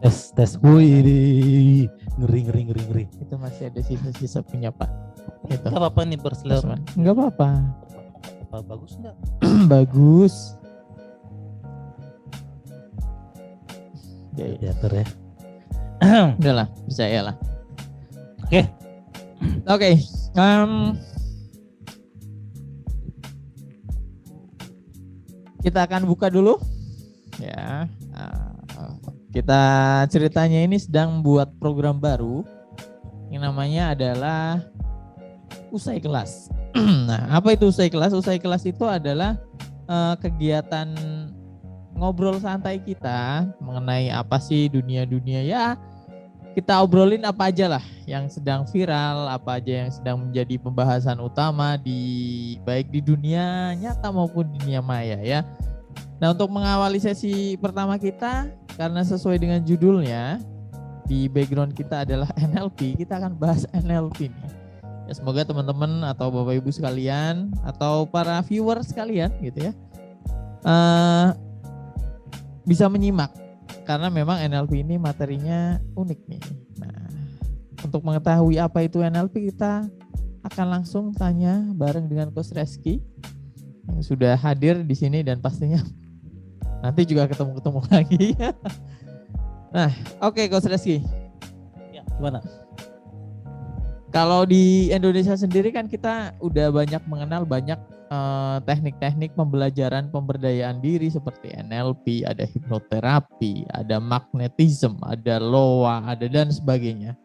Tes. Wih, ngeri. Itu masih ada sisa-sisa punya Pak. Gitu. Gak apa-apa nih berselera. Enggak apa-apa. Bagus nggak? Bagus. Ya, Teater ya. udahlah, percaya lah. Oke. Oke. Kita akan buka dulu. Ya. Kita ceritanya ini sedang buat program baru yang namanya adalah Usai Kelas. Nah, apa itu Usai Kelas? Usai Kelas itu adalah kegiatan ngobrol santai kita mengenai apa sih dunia-dunia ya. Kita obrolin apa aja lah yang sedang viral, apa aja yang sedang menjadi pembahasan utama baik di dunia nyata maupun dunia maya ya. Nah, untuk mengawali sesi pertama kita, karena sesuai dengan judulnya, di background kita adalah NLP, kita akan bahas NLP nih. Ya, semoga teman-teman atau Bapak Ibu sekalian atau para viewer sekalian gitu ya bisa menyimak, karena memang NLP ini materinya unik nih. Nah, untuk mengetahui apa itu NLP, kita akan langsung tanya bareng dengan Coach Reski yang sudah hadir di sini dan pastinya nanti juga ketemu lagi. Nah, oke, Coach Reski. Ya, gimana? Kalau di Indonesia sendiri kan kita udah banyak mengenal banyak teknik-teknik pembelajaran pemberdayaan diri seperti NLP, ada hipnoterapi, ada magnetism, ada LOA, ada dan sebagainya.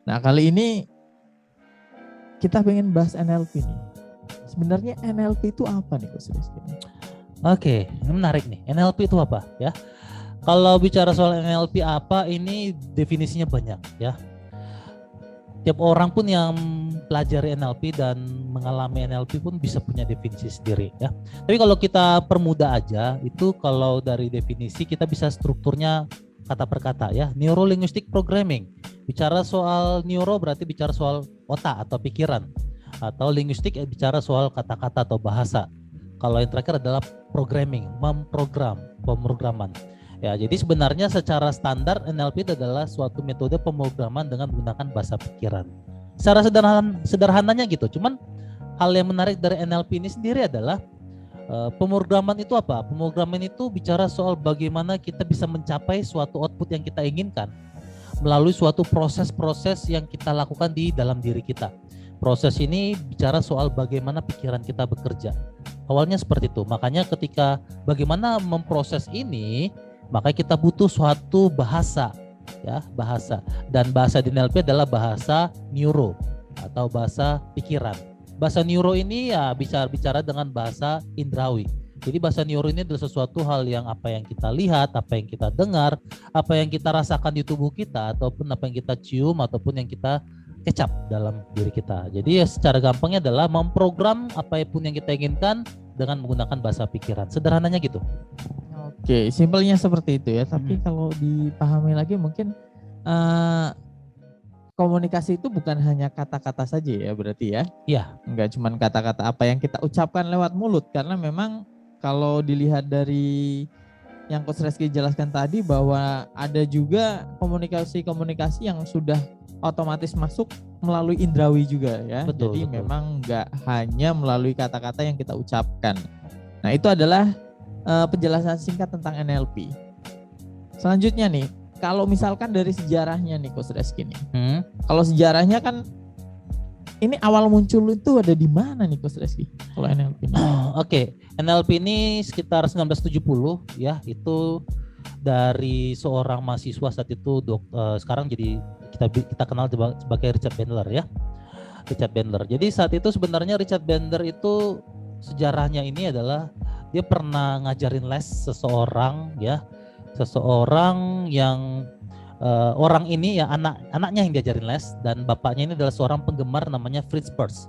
Nah, kali ini kita pengen bahas NLP nih. Sebenarnya NLP itu apa nih, Coach Rizky? Oke, ini menarik nih. NLP itu apa ya? Kalau bicara soal NLP apa, ini definisinya banyak ya. Tiap orang pun yang pelajari NLP dan mengalami NLP pun bisa punya definisi sendiri ya. Tapi kalau kita permudah aja, itu kalau dari definisi kita bisa strukturnya kata per kata ya. Neuro linguistic programming. Bicara soal neuro berarti bicara soal otak atau pikiran. Atau linguistik bicara soal kata-kata atau bahasa. Kalau yang terakhir adalah programming, pemrograman. Ya, jadi sebenarnya secara standar NLP itu adalah suatu metode pemrograman dengan menggunakan bahasa pikiran. Secara sederhananya gitu. Cuman hal yang menarik dari NLP ini sendiri adalah pemrograman itu apa? Pemrograman itu bicara soal bagaimana kita bisa mencapai suatu output yang kita inginkan melalui suatu proses-proses yang kita lakukan di dalam diri kita. Proses ini bicara soal bagaimana pikiran kita bekerja. Awalnya seperti itu. Makanya ketika bagaimana memproses ini, maka kita butuh suatu bahasa, ya, bahasa. Dan bahasa di NLP adalah bahasa neuro atau bahasa pikiran. Bahasa neuro ini ya bicara dengan bahasa indrawi. Jadi bahasa neuro ini adalah sesuatu hal yang apa yang kita lihat, apa yang kita dengar, apa yang kita rasakan di tubuh kita, ataupun apa yang kita cium, ataupun yang kita kecap dalam diri kita. Jadi ya secara gampangnya adalah memprogram apapun yang kita inginkan dengan menggunakan bahasa pikiran. Sederhananya gitu. Oke, simpelnya seperti itu ya. Tapi kalau dipahami lagi mungkin komunikasi itu bukan hanya kata-kata saja ya berarti ya. Iya. Enggak cuma kata-kata apa yang kita ucapkan lewat mulut, karena memang kalau dilihat dari yang Coach Reski jelaskan tadi bahwa ada juga komunikasi-komunikasi yang sudah otomatis masuk melalui indrawi juga ya. Jadi memang enggak hanya melalui kata-kata yang kita ucapkan. Nah, itu adalah penjelasan singkat tentang NLP. Selanjutnya nih, kalau misalkan dari sejarahnya nih Coach Reski nih. Kalau sejarahnya kan ini awal muncul itu ada di mana nih Coach Reski? Kalau NLP ini? Oke, NLP ini sekitar 1970 ya, itu dari seorang mahasiswa saat itu sekarang jadi kita kenal sebagai Richard Bandler ya. Richard Bandler. Jadi saat itu sebenarnya Richard Bandler itu sejarahnya ini adalah dia pernah ngajarin les seseorang yang orang ini ya anaknya yang diajarin les, dan bapaknya ini adalah seorang penggemar namanya Fritz Perls.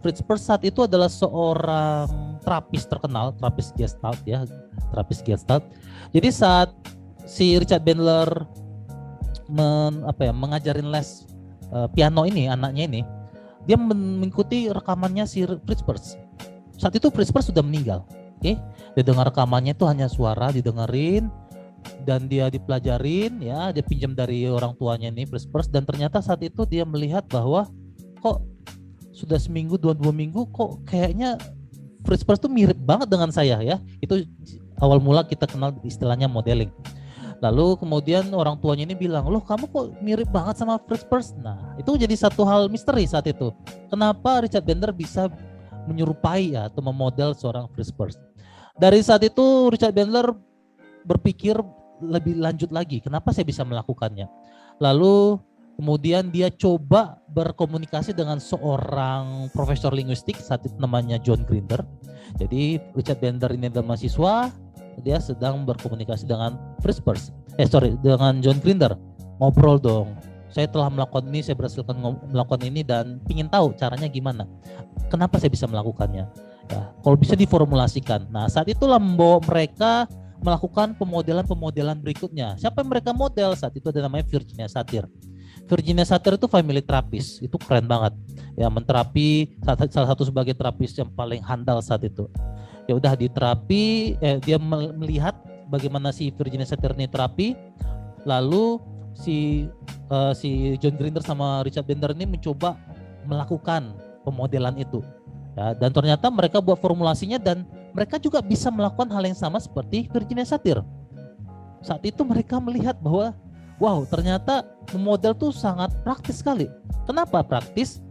Fritz Perls saat itu adalah seorang terapis terkenal, terapis Gestalt. Jadi saat si Richard Bandler mengajarin les piano ini anaknya ini, dia mengikuti rekamannya si Fritz Perls. Saat itu Fritz Perls sudah meninggal. Oke, didengar rekamannya itu hanya suara didengerin, dan dia dipelajarin ya, dia pinjam dari orang tuanya nih Frispers, dan ternyata saat itu dia melihat bahwa kok sudah seminggu dua minggu kok kayaknya Frispers tuh mirip banget dengan saya ya. Itu awal mula kita kenal istilahnya modeling. Lalu kemudian orang tuanya ini bilang, loh kamu kok mirip banget sama Frispers. Nah itu jadi satu hal misteri saat itu. Kenapa Richard Bandler bisa menyerupai ya, atau memodel seorang Frispers. Dari saat itu Richard Bandler berpikir lebih lanjut lagi, kenapa saya bisa melakukannya. Lalu kemudian dia coba berkomunikasi dengan seorang profesor linguistik, saat itu namanya John Grinder. Jadi Richard Bandler ini adalah mahasiswa, dia sedang berkomunikasi dengan Frispers. Dengan John Grinder. Ngobrol dong. Saya telah melakukan ini, saya berhasil melakukan ini dan ingin tahu caranya gimana. Kenapa saya bisa melakukannya? Ya, kalau bisa diformulasikan. Nah, saat itulah membawa mereka melakukan pemodelan berikutnya. Siapa yang mereka model? Saat itu ada namanya Virginia Satir. Virginia Satir itu family terapis, itu keren banget. Ya, menterapi salah satu sebagai terapis yang paling handal saat itu. Ya udah diterapi, dia melihat bagaimana si Virginia Satir ini terapi, lalu si John Grinder sama Richard Bandler ini mencoba melakukan pemodelan itu. Ya, dan ternyata mereka buat formulasinya dan mereka juga bisa melakukan hal yang sama seperti Virginia Satir. Saat itu mereka melihat bahwa wow, ternyata memodel tuh sangat praktis sekali. Kenapa praktis?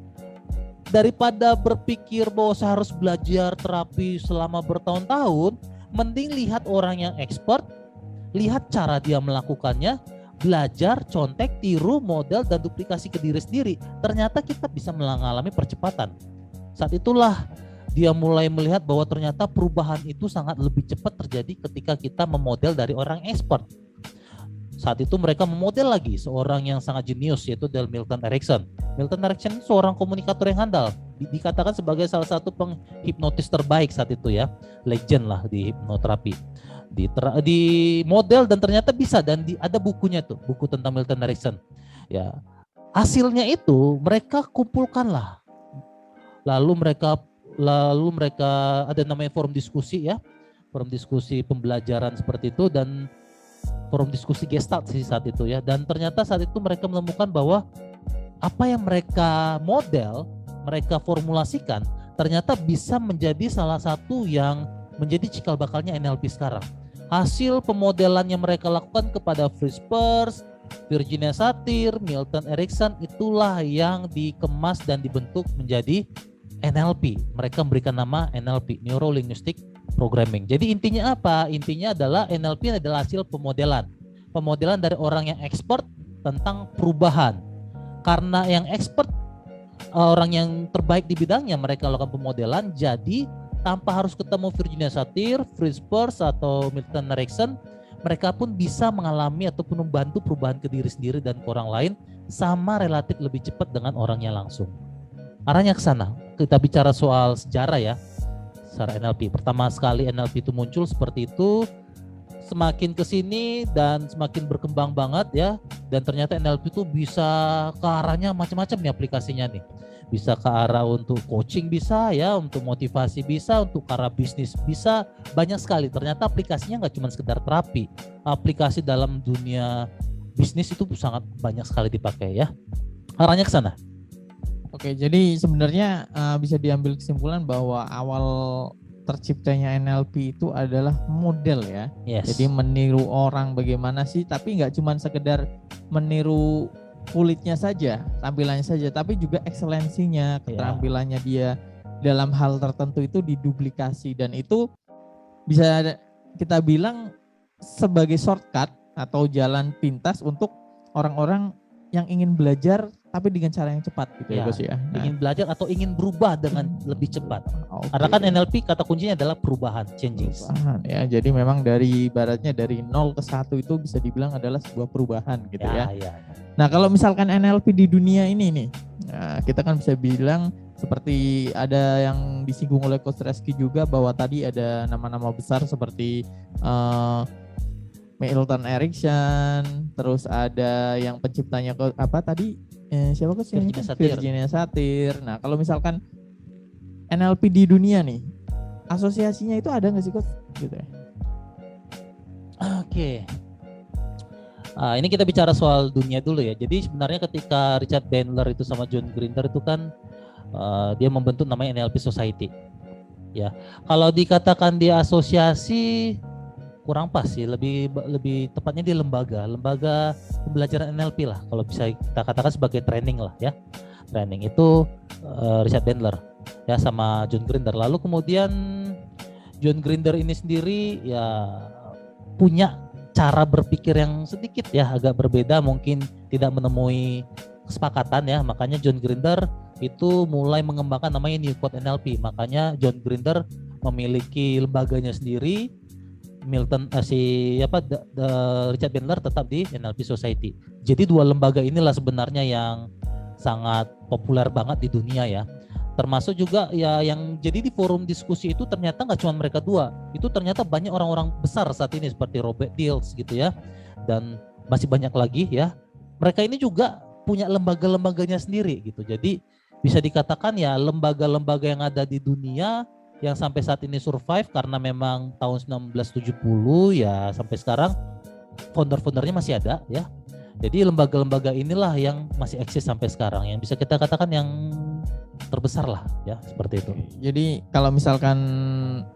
Daripada berpikir bahwa saya harus belajar terapi selama bertahun-tahun, mending lihat orang yang expert, lihat cara dia melakukannya, belajar, contek, tiru, model, dan duplikasi ke diri sendiri. Ternyata kita bisa mengalami percepatan. Saat itulah dia mulai melihat bahwa ternyata perubahan itu sangat lebih cepat terjadi ketika kita memodel dari orang expert. Saat itu mereka memodel lagi seorang yang sangat jenius, yaitu dari Milton Erickson. Milton Erickson seorang komunikator yang handal, dikatakan sebagai salah satu penghipnotis terbaik saat itu ya, legend lah di hipnoterapi. Di model dan ternyata bisa, dan ada bukunya tuh, buku tentang Milton Erickson. Ya, hasilnya itu mereka kumpulkan lah. Lalu mereka ada namanya forum diskusi ya, forum diskusi pembelajaran seperti itu, dan forum diskusi Gestalt sih saat itu ya. Dan ternyata saat itu mereka menemukan bahwa apa yang mereka model, mereka formulasikan, ternyata bisa menjadi salah satu yang menjadi cikal bakalnya NLP sekarang. Hasil pemodelan yang mereka lakukan kepada Frispers, Virginia Satir, Milton Erickson, itulah yang dikemas dan dibentuk menjadi NLP. Mereka memberikan nama NLP, Neuro Linguistic Programming. Jadi intinya apa? Intinya adalah NLP adalah hasil pemodelan. Pemodelan dari orang yang expert tentang perubahan. Karena yang expert, orang yang terbaik di bidangnya, mereka lakukan pemodelan, jadi tanpa harus ketemu Virginia Satir, Frispers, atau Milton Erickson, mereka pun bisa mengalami ataupun membantu perubahan ke diri sendiri dan ke orang lain sama relatif lebih cepat dengan orangnya langsung. Arahnya ke sana. Kita bicara soal sejarah ya, secara NLP. Pertama sekali NLP itu muncul seperti itu, semakin ke sini dan semakin berkembang banget ya. Dan ternyata NLP itu bisa ke arahnya macam-macam nih aplikasinya nih. Bisa ke arah untuk coaching bisa ya, untuk motivasi bisa, untuk ke arah bisnis bisa, banyak sekali. Ternyata aplikasinya nggak cuma sekedar terapi. Aplikasi dalam dunia bisnis itu sangat banyak sekali dipakai ya. Arahnya ke sana. Oke, jadi sebenarnya bisa diambil kesimpulan bahwa awal terciptanya NLP itu adalah model ya. Yes. Jadi meniru orang bagaimana sih, tapi nggak cuma sekedar meniru kulitnya saja, tampilannya saja, tapi juga ekselensinya, keterampilannya dia dalam hal tertentu itu diduplikasi, dan itu bisa kita bilang sebagai shortcut atau jalan pintas untuk orang-orang yang ingin belajar tapi dengan cara yang cepat gitu ya Bos ya. Nah, ingin belajar atau ingin berubah dengan lebih cepat. Okay. Karena kan NLP kata kuncinya adalah perubahan, changing. Ya, jadi memang dari ibaratnya dari 0 ke 1 itu bisa dibilang adalah sebuah perubahan gitu ya. Nah, kalau misalkan NLP di dunia ini nih, nah, kita kan bisa bilang seperti ada yang disinggung oleh Coach Reski juga, bahwa tadi ada nama-nama besar seperti Milton Erickson, terus ada yang penciptanya apa tadi siapa Coach? Virginia Satir. Nah, kalau misalkan NLP di dunia nih, asosiasinya itu ada nggak sih Coach? Gitu ya. Oke. Ini kita bicara soal dunia dulu ya. Jadi sebenarnya ketika Richard Bandler itu sama John Grinder itu kan dia membentuk namanya NLP Society. Ya, kalau dikatakan dia asosiasi kurang pas sih, lebih tepatnya di lembaga pembelajaran NLP lah. Kalau bisa kita katakan sebagai training lah ya. Training itu Richard Bandler ya sama John Grinder. Lalu kemudian John Grinder ini sendiri ya punya cara berpikir yang sedikit ya agak berbeda, mungkin tidak menemui kesepakatan ya, makanya John Grinder itu mulai mengembangkan namanya New Code NLP. Makanya John Grinder memiliki lembaganya sendiri, Richard Bandler tetap di NLP Society. Jadi dua lembaga inilah sebenarnya yang sangat populer banget di dunia ya. Termasuk juga ya yang jadi di forum diskusi itu ternyata nggak cuma mereka dua, itu ternyata banyak orang-orang besar saat ini seperti Robert Dills gitu ya, dan masih banyak lagi ya. Mereka ini juga punya lembaga-lembaganya sendiri gitu. Jadi bisa dikatakan ya lembaga-lembaga yang ada di dunia yang sampai saat ini survive karena memang tahun 1970 ya sampai sekarang founder-foundernya masih ada ya. Jadi lembaga-lembaga inilah yang masih eksis sampai sekarang, yang bisa kita katakan yang terbesar lah ya, seperti itu. Jadi kalau misalkan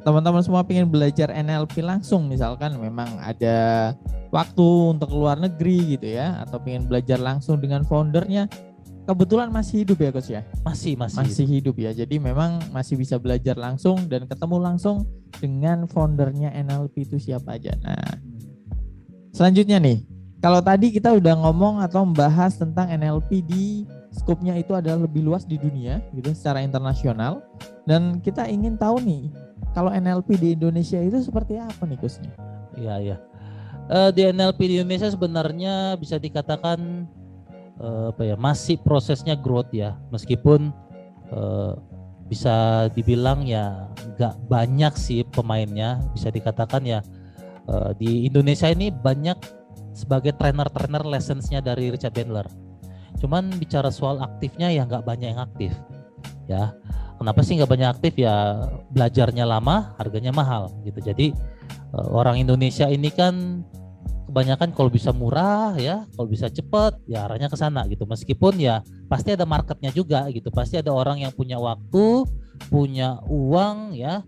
teman-teman semua ingin belajar NLP langsung, misalkan memang ada waktu untuk keluar negeri gitu ya, atau ingin belajar langsung dengan foundernya, kebetulan masih hidup ya Coach ya? Masih hidup ya. Jadi memang masih bisa belajar langsung dan ketemu langsung dengan foundernya NLP itu siapa aja. Nah, selanjutnya nih, kalau tadi kita udah ngomong atau membahas tentang NLP di skopnya itu adalah lebih luas di dunia gitu secara internasional, dan kita ingin tahu nih kalau NLP di Indonesia itu seperti apa nih Coach? Iya. Di NLP di Indonesia sebenarnya bisa dikatakan masih prosesnya growth ya, meskipun bisa dibilang ya nggak banyak sih pemainnya, bisa dikatakan ya di Indonesia ini banyak sebagai trainer lessons-nya dari Richard Bandler. Cuman bicara soal aktifnya ya nggak banyak yang aktif ya. Kenapa sih nggak banyak aktif? Ya belajarnya lama, harganya mahal gitu. Jadi orang Indonesia ini kan kebanyakan kalau bisa murah ya, kalau bisa cepat ya arahnya ke sana gitu. Meskipun ya pasti ada marketnya juga gitu. Pasti ada orang yang punya waktu, punya uang ya,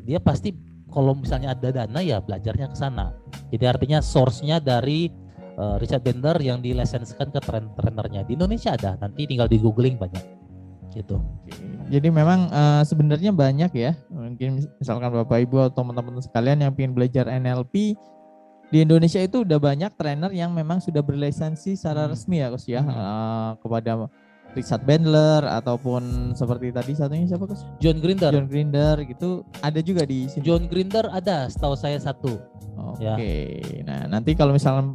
dia pasti kalau misalnya ada dana ya belajarnya ke sana. Jadi artinya source-nya dari Richard Bandler yang dilesenskan ke trainernya. Di Indonesia ada, nanti tinggal di googling banyak gitu. Jadi memang sebenarnya banyak ya, mungkin misalkan Bapak Ibu atau teman-teman sekalian yang ingin belajar NLP di Indonesia itu udah banyak trainer yang memang sudah berlisensi secara resmi ya Coach ya, kepada Richard Bandler ataupun seperti tadi satunya siapa Coach? John Grinder gitu, ada juga di sini. John Grinder ada, setahu saya satu. Oke. Nah, nanti kalau misalnya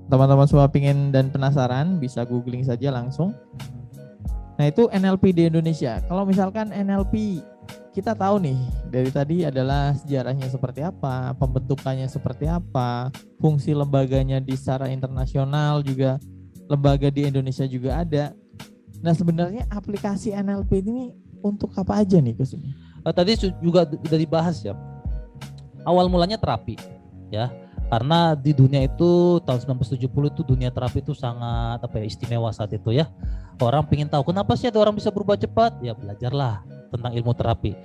teman-teman semua pingin dan penasaran bisa googling saja langsung. Nah, itu NLP di Indonesia. Kalau misalkan NLP kita tahu nih dari tadi adalah sejarahnya seperti apa, pembentukannya seperti apa, fungsi lembaganya di secara internasional juga, lembaga di Indonesia juga ada. Nah, sebenarnya aplikasi NLP ini untuk apa aja nih Gus? Tadi juga sudah dibahas ya. Awal mulanya terapi ya. Karena di dunia itu tahun 1970 itu dunia terapi itu sangat istimewa saat itu ya. Orang pengen tahu kenapa sih ada orang bisa berubah cepat? Ya belajarlah tentang ilmu terapi.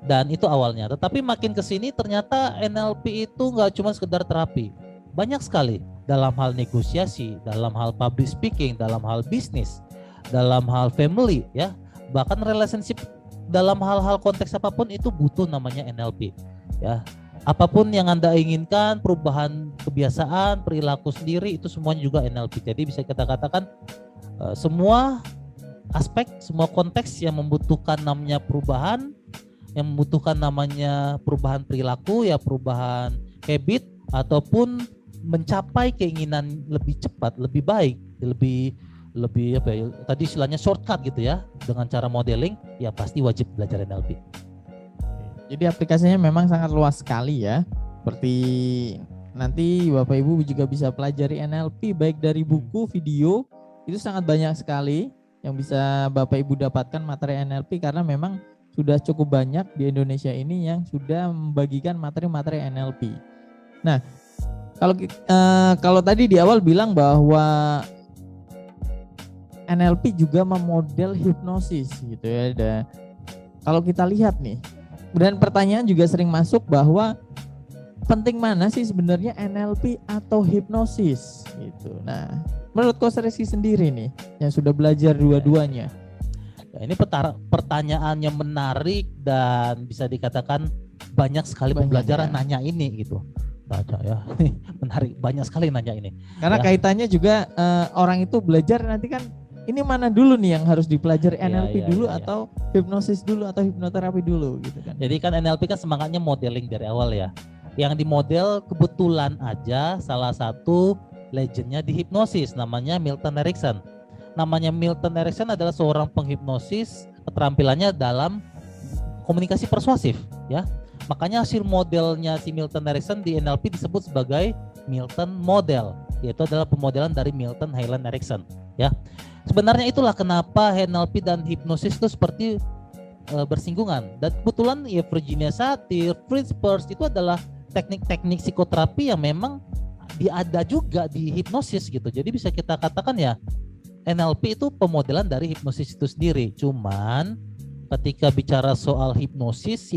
Dan itu awalnya. Tetapi makin kesini ternyata NLP itu nggak cuma sekedar terapi. Banyak sekali dalam hal negosiasi, dalam hal public speaking, dalam hal bisnis, dalam hal family ya. Bahkan relationship, dalam hal-hal konteks apapun itu butuh namanya NLP ya. Apapun yang Anda inginkan, perubahan kebiasaan, perilaku sendiri, itu semuanya juga NLP. Jadi bisa kita katakan semua aspek, semua konteks yang membutuhkan namanya perubahan, yang membutuhkan namanya perubahan perilaku, ya perubahan habit, ataupun mencapai keinginan lebih cepat, lebih baik, lebih tadi istilahnya shortcut gitu ya, dengan cara modeling, ya pasti wajib belajar NLP. Jadi aplikasinya memang sangat luas sekali ya. Seperti nanti Bapak Ibu juga bisa pelajari NLP baik dari buku, video, itu sangat banyak sekali yang bisa Bapak Ibu dapatkan materi NLP karena memang sudah cukup banyak di Indonesia ini yang sudah membagikan materi-materi NLP. Nah, Kalau tadi di awal bilang bahwa NLP juga memodel hipnosis gitu ya. Kalau kita lihat nih, dan pertanyaan juga sering masuk bahwa penting mana sih sebenarnya NLP atau hipnosis gitu. Nah, menurut Coach Reski sendiri nih yang sudah belajar dua-duanya. Ya, ini pertanyaannya menarik dan bisa dikatakan banyak sekali pembelajaran nanya ini gitu. Baca ya, menarik, banyak sekali nanya ini. Karena kaitannya juga orang itu belajar nanti kan ini mana dulu nih yang harus dipelajari, NLP dulu atau hipnosis dulu atau hipnoterapi dulu gitu kan. Jadi kan NLP kan semangatnya modeling dari awal ya. Yang dimodel kebetulan aja salah satu legendnya di hipnosis namanya Milton Erickson. Namanya Milton Erickson adalah seorang penghipnosis, keterampilannya dalam komunikasi persuasif ya. Makanya hasil modelnya si Milton Erickson di NLP disebut sebagai Milton Model, yaitu adalah pemodelan dari Milton Hyland Erickson ya. Sebenarnya itulah kenapa NLP dan hipnosis itu seperti bersinggungan. Dan kebetulan ya Virginia Satir, Fritz Perls itu adalah teknik-teknik psikoterapi yang memang ada juga di hipnosis gitu. Jadi bisa kita katakan ya NLP itu pemodelan dari hipnosis itu sendiri. Cuman ketika bicara soal hipnosis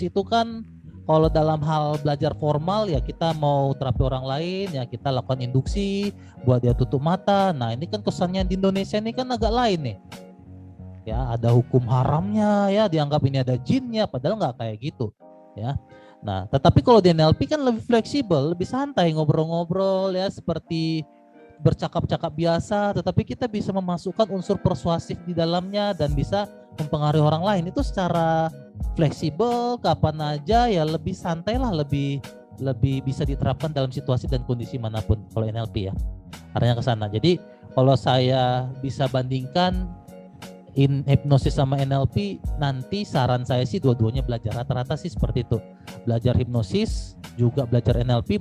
itu kan kalau dalam hal belajar formal ya kita mau terapi orang lain ya kita lakukan induksi buat dia tutup mata. Nah ini kan kesannya di Indonesia ini kan agak lain nih. Ya ada hukum haramnya ya, dianggap ini ada jinnya, padahal nggak kayak gitu ya. Nah tetapi kalau di NLP kan lebih fleksibel, lebih santai ngobrol-ngobrol ya seperti bercakap-cakap biasa, tetapi kita bisa memasukkan unsur persuasif di dalamnya dan bisa mempengaruhi orang lain itu secara fleksibel kapan aja ya, lebih santai lah, lebih bisa diterapkan dalam situasi dan kondisi manapun kalau NLP ya. Artinya ke sana. Jadi kalau saya bisa bandingkan hipnosis sama NLP, nanti saran saya sih dua-duanya belajar, rata-rata sih seperti itu. Belajar hipnosis juga belajar NLP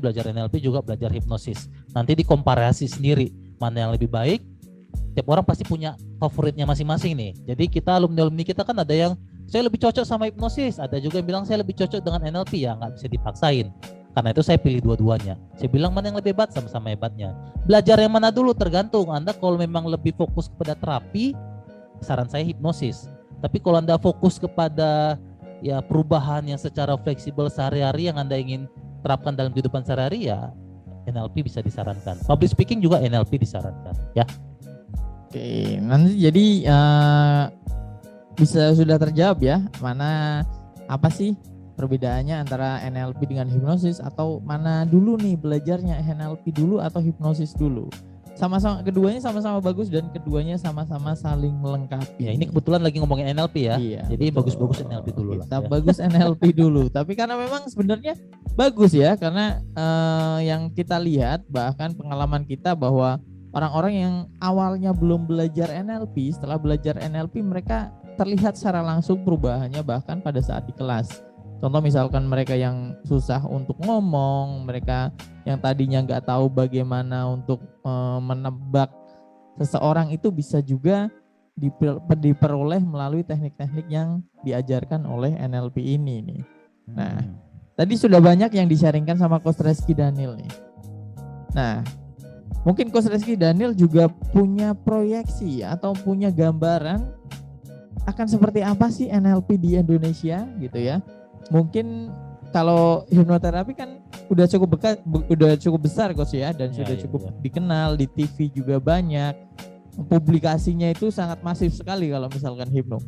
juga belajar hipnosis. Nanti dikomparasi sendiri mana yang lebih baik. Tiap orang pasti punya favoritnya masing-masing nih. Jadi kita alumni kita kan ada yang saya lebih cocok sama hipnosis, ada juga yang bilang saya lebih cocok dengan NLP, ya nggak bisa dipaksain. Karena itu saya pilih dua-duanya. Saya bilang mana yang lebih hebat, sama-sama hebatnya. Belajar yang mana dulu tergantung. Anda kalau memang lebih fokus kepada terapi, saran saya hipnosis. Tapi kalau Anda fokus kepada ya perubahan yang secara fleksibel sehari-hari yang Anda ingin terapkan dalam kehidupan sehari-hari, ya NLP bisa disarankan. Public speaking juga NLP disarankan ya. Oke, nanti jadi bisa sudah terjawab ya, mana apa sih perbedaannya antara NLP dengan hipnosis, atau mana dulu nih belajarnya, NLP dulu atau hipnosis dulu? Sama-sama, keduanya sama-sama bagus dan keduanya sama-sama saling melengkapi. Ya, ini kebetulan lagi ngomongin NLP ya. Iya, jadi bagus-bagus NLP dulu lah. Kita bagus NLP dulu. Tapi karena memang sebenarnya bagus ya, karena yang kita lihat bahkan pengalaman kita bahwa orang-orang yang awalnya belum belajar NLP, setelah belajar NLP mereka terlihat secara langsung perubahannya bahkan pada saat di kelas. Contoh misalkan mereka yang susah untuk ngomong, mereka yang tadinya nggak tahu bagaimana untuk menebak seseorang, itu bisa juga diperoleh melalui teknik-teknik yang diajarkan oleh NLP ini nih. Nah, tadi sudah banyak yang di-sharingkan sama Coach Reski Daniel nih. Nah, mungkin Coach Reski Daniel juga punya proyeksi atau punya gambaran akan seperti apa sih NLP di Indonesia gitu ya. Mungkin kalau hipnoterapi kan udah cukup besar Coach ya, dan sudah cukup dikenal, di TV juga banyak. Publikasinya itu sangat masif sekali kalau misalkan hipno.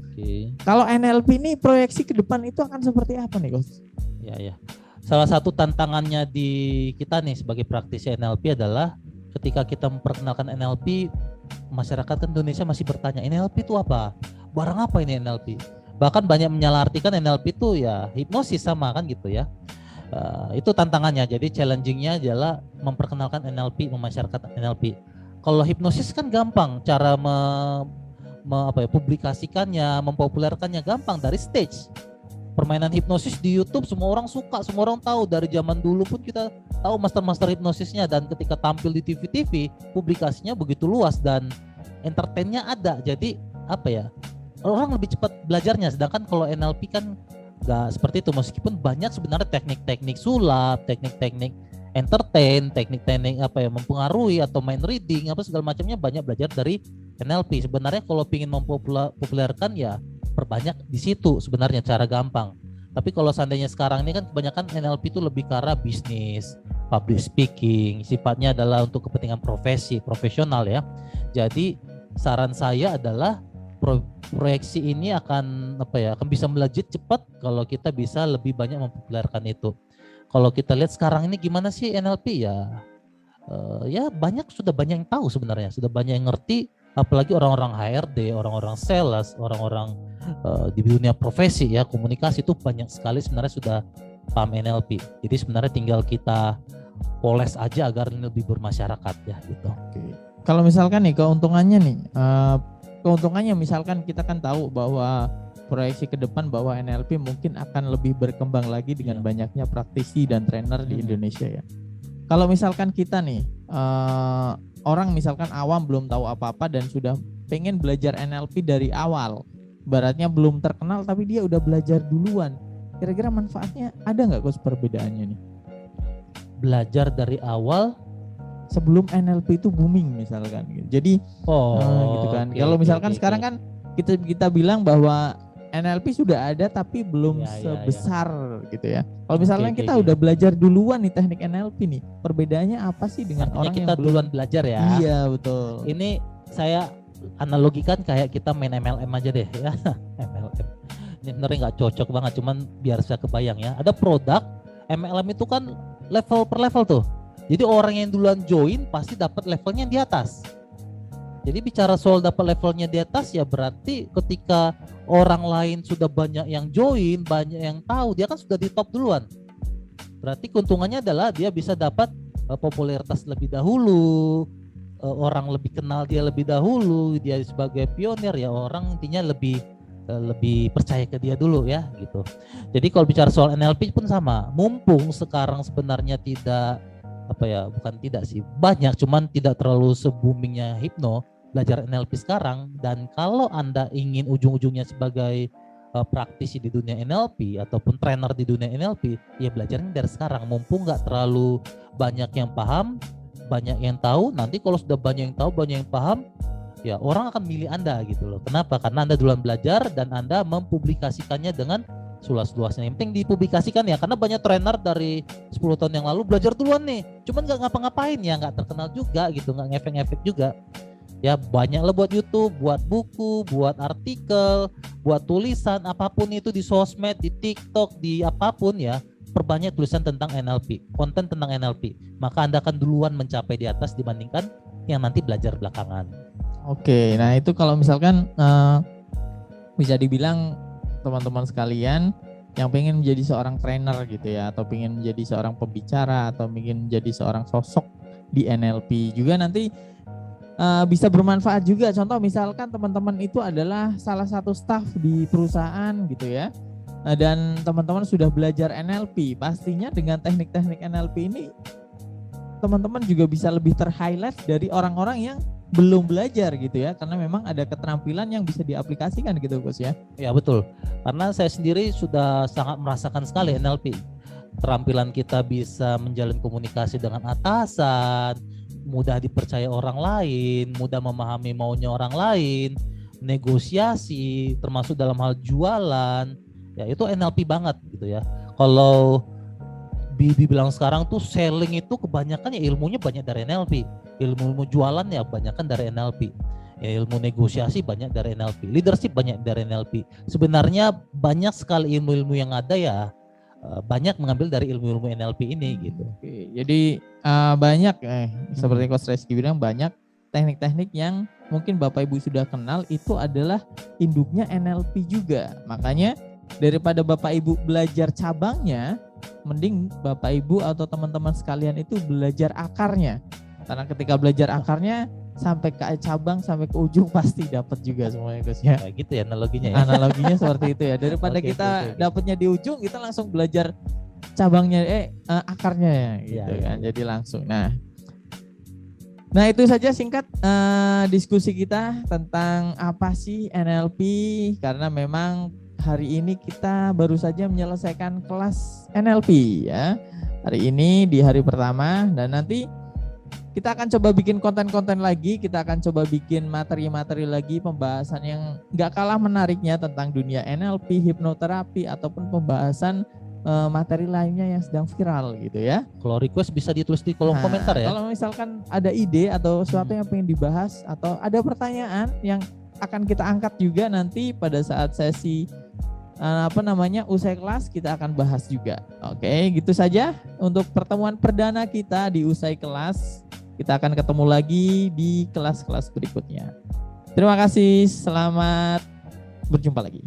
Kalau NLP ini proyeksi ke depan itu akan seperti apa nih Coach? Ya. Salah satu tantangannya di kita nih sebagai praktisi NLP adalah ketika kita memperkenalkan NLP, masyarakat Indonesia masih bertanya, NLP itu apa? Barang apa ini NLP? Bahkan banyak menyalahartikan NLP itu ya hipnosis sama kan gitu ya. Itu tantangannya. Jadi challengingnya adalah memperkenalkan NLP, memasyarakat NLP. Kalau hipnosis kan gampang, cara publikasikannya, mempopulerkannya gampang dari stage. Permainan hipnosis di YouTube semua orang suka, semua orang tahu. Dari zaman dulu pun kita tahu master-master hipnosisnya, dan ketika tampil di TV-TV publikasinya begitu luas dan entertainnya ada. Jadi orang lebih cepat belajarnya. Sedangkan kalau NLP kan nggak seperti itu, meskipun banyak sebenarnya teknik-teknik sulap, teknik-teknik entertain, teknik-teknik apa ya mempengaruhi atau mind reading apa segala macamnya banyak belajar dari NLP. Sebenarnya kalau ingin mempopulerkan ya perbanyak di situ sebenarnya cara gampang. Tapi kalau seandainya sekarang ini kan kebanyakan NLP itu lebih ke arah bisnis, public speaking, sifatnya adalah untuk kepentingan profesional ya. Jadi saran saya adalah proyeksi ini akan akan bisa melejit cepat kalau kita bisa lebih banyak mempopulerkan itu. Kalau kita lihat sekarang ini gimana sih NLP ya, ya sudah banyak yang tahu sebenarnya, sudah banyak yang ngerti, apalagi orang-orang HRD, orang-orang sales, orang-orang di dunia profesi ya komunikasi itu banyak sekali sebenarnya sudah paham NLP. Jadi sebenarnya tinggal kita poles aja agar ini lebih bermasyarakat ya gitu. Oke. Kalau misalkan nih keuntungannya misalkan kita kan tahu bahwa proyeksi ke depan bahwa NLP mungkin akan lebih berkembang lagi dengan banyaknya praktisi dan trainer di Indonesia ya. Kalau misalkan kita nih orang misalkan awam belum tahu apa-apa dan sudah pengen belajar NLP dari awal, baratnya belum terkenal tapi dia udah belajar duluan, kira-kira manfaatnya ada nggak Coach perbedaannya nih? Belajar dari awal sebelum NLP itu booming misalkan gitu. Jadi gitu kan. Kalau misalkan sekarang kan kita bilang bahwa NLP sudah ada tapi belum sebesar gitu ya. Kalau misalnya kita udah belajar duluan nih teknik NLP nih, perbedaannya apa sih dengan orang kita yang duluan belajar ya? Iya betul. Ini saya analogikan kayak kita main MLM aja deh ya. MLM. Ini sebenarnya nggak cocok banget, cuman biar saya kebayang ya. Ada produk MLM itu kan level per level tuh. Jadi orang yang duluan join pasti dapat levelnya di atas. Jadi bicara soal dapat levelnya di atas ya berarti ketika orang lain sudah banyak yang join, banyak yang tahu, dia kan sudah di top duluan. Berarti keuntungannya adalah dia bisa dapat popularitas lebih dahulu, orang lebih kenal dia lebih dahulu, dia sebagai pionir ya orang intinya lebih percaya ke dia dulu ya gitu. Jadi kalau bicara soal NLP pun sama, mumpung sekarang sebenarnya tidak bukan tidak sih, banyak cuman tidak terlalu se-boomingnya Hipno belajar NLP sekarang. Dan kalau Anda ingin ujung-ujungnya sebagai praktisi di dunia NLP ataupun trainer di dunia NLP, ya belajarnya dari sekarang mumpung nggak terlalu banyak yang paham, banyak yang tahu. Nanti kalau sudah banyak yang tahu, banyak yang paham, ya orang akan milih Anda gitu loh. Kenapa? Karena Anda duluan belajar dan Anda mempublikasikannya dengan seluas-luasnya. Yang penting dipublikasikan ya, karena banyak trainer dari 10 tahun yang lalu belajar duluan nih, cuman nggak ngapa-ngapain ya, nggak terkenal juga gitu, nggak ngefek-ngefek juga ya. Banyak lah buat YouTube, buat buku, buat artikel, buat tulisan, apapun itu di sosmed, di TikTok, di apapun ya, perbanyak tulisan tentang NLP, konten tentang NLP, maka Anda akan duluan mencapai di atas dibandingkan yang nanti belajar belakangan. Oke, nah itu kalau misalkan bisa dibilang teman-teman sekalian yang pengen menjadi seorang trainer gitu ya, atau pengen menjadi seorang pembicara, atau pengen menjadi seorang sosok di NLP juga nanti bisa bermanfaat juga. Contoh misalkan teman-teman itu adalah salah satu staf di perusahaan gitu ya, dan teman-teman sudah belajar NLP, pastinya dengan teknik-teknik NLP ini teman-teman juga bisa lebih ter-highlight dari orang-orang yang belum belajar gitu ya, karena memang ada keterampilan yang bisa diaplikasikan gitu Gus ya. Ya betul, karena saya sendiri sudah sangat merasakan sekali NLP. Keterampilan kita bisa menjalin komunikasi dengan atasan, mudah dipercaya orang lain, mudah memahami maunya orang lain, negosiasi, termasuk dalam hal jualan, ya itu NLP banget gitu ya. Kalau dibilang sekarang tuh selling itu kebanyakan ya ilmunya banyak dari NLP. Ilmu jualan ya kebanyakan dari NLP. Ya, ilmu negosiasi banyak dari NLP. Leadership banyak dari NLP. Sebenarnya banyak sekali ilmu-ilmu yang ada ya banyak mengambil dari ilmu-ilmu NLP ini gitu. Oke, jadi banyak seperti Coach Reski bilang, banyak teknik-teknik yang mungkin Bapak Ibu sudah kenal itu adalah induknya NLP juga. Makanya daripada Bapak Ibu belajar cabangnya, mending Bapak Ibu atau teman-teman sekalian itu belajar akarnya. Karena ketika belajar akarnya sampai ke cabang, sampai ke ujung pasti dapat juga semuanya Gus ya. Kayak gitu ya analoginya ya. Analoginya seperti itu ya. Daripada kita dapatnya di ujung, kita langsung belajar cabangnya akarnya ya gitu kan. Jadi langsung. Nah itu saja singkat diskusi kita tentang apa sih NLP, karena memang hari ini kita baru saja menyelesaikan kelas NLP ya. Hari ini di hari pertama, dan nanti kita akan coba bikin konten-konten lagi, kita akan coba bikin materi-materi lagi, pembahasan yang nggak kalah menariknya tentang dunia NLP, hipnoterapi, ataupun pembahasan materi lainnya yang sedang viral gitu ya. Kalau request bisa ditulis di kolom komentar ya. Kalau misalkan ada ide atau sesuatu yang pengen dibahas atau ada pertanyaan yang akan kita angkat juga nanti pada saat sesi usai kelas, kita akan bahas juga. Oke, gitu saja untuk pertemuan perdana kita di usai kelas. Kita akan ketemu lagi di kelas-kelas berikutnya. Terima kasih, selamat berjumpa lagi.